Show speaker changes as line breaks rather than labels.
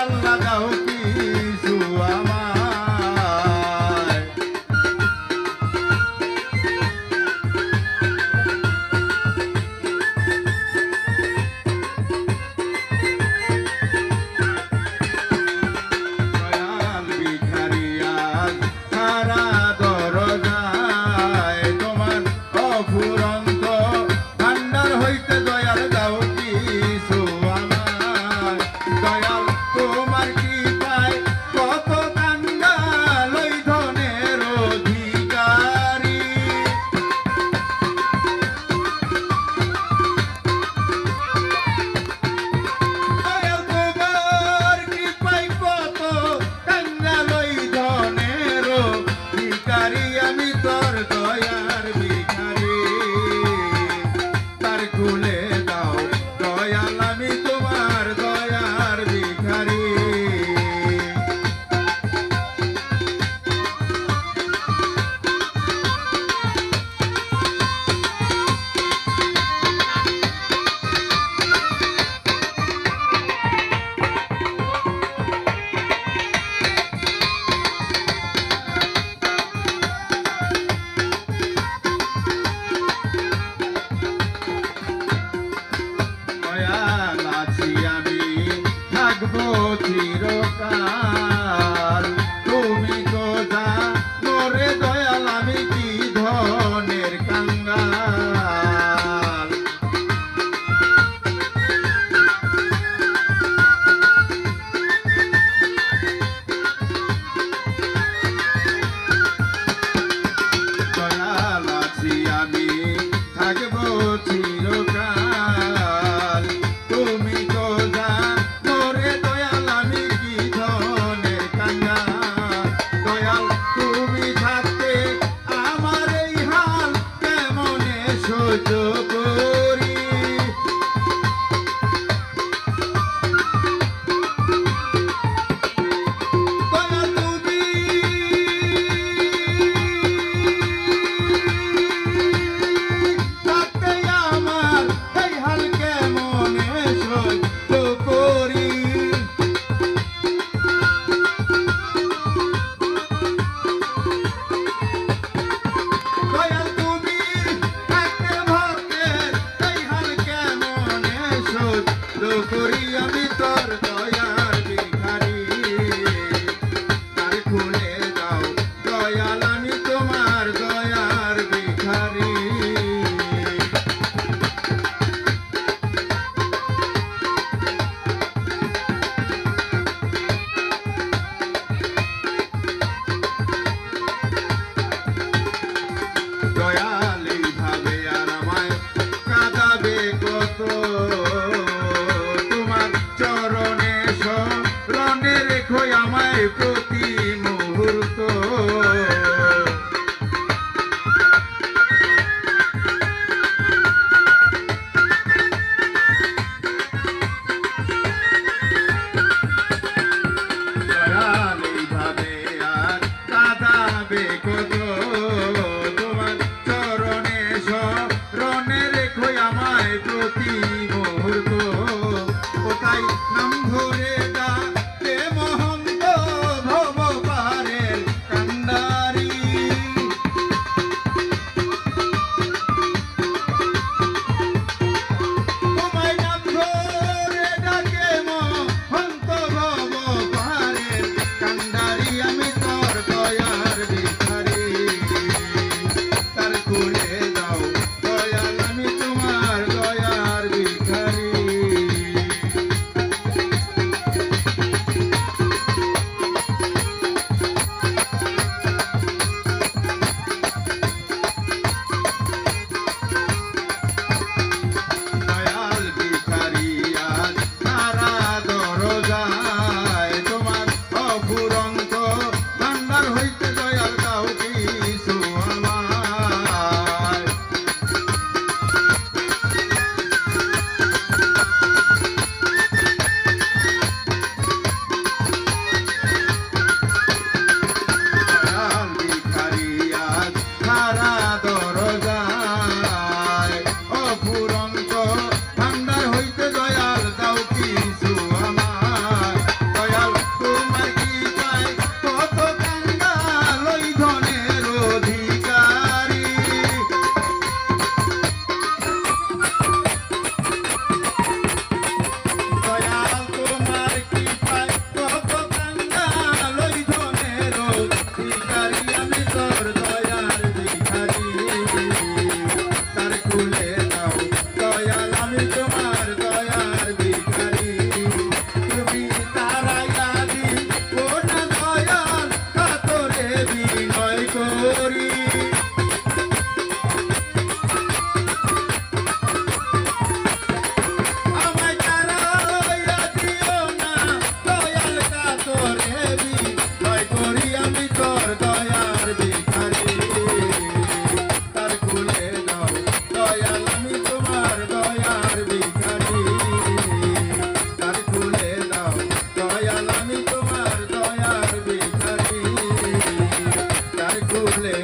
আল্লাহ দাও কিছু আমায় দয়াল ভিখারি আজ সারা দরজায় তোমার অফুরন্ত ভান্ডার হইতে দয়াল দাও কিছু আমায় দয়াল তোমার কৃপায় কত কাঙ্গাল ওই ধনের অধিকারী দয়াল তোমার কৃপায় কত কাঙ্গাল ওই ধনের অধিকারী আমি তোর দয়ার ভিখারি তার খুলে দাও দয়াল আমি তোমার দয়ার ভিখারি দয়াল আছি আমি থাকবো চিরকাল তুমি তো জানো রে দয়াল আমি কি ধনের কাঙ্গাল দয়াল আছি আমি থাকবো চিরকাল তুমি তো জানো রে দয়াল আমি কি ধনের কাঙ্গাল দয়াল তুমি থাকতে আমার এই হাল কেমনে সহ্য করি দয়াল তুমি থাকতে আমার এই হাল কেমনে সহ্য করি দয়াল তুমি থাকতে ভক্তের এই হাল কেমনে সহ্য করি আমি তোর দয়ার ভিখারি তার খুলে দাও দয়াল আমি তোমার দয়ার ভিখারি দয়াল এইভাবে আর আমায় কাঁদাবে কত তোমার চরণে শরণে রেখো আমায় প্রতি মুহূর্ত দয়াল এইভাবে আর কাঁদাবে কত তোমার চরণে শরণে রেখো আমায় প্রতি মুহূর্ত কোথায় নাম ধরে ডাকে মহন্ত ভব আমি তোমার দয়ার ভিখারি, তার কুলে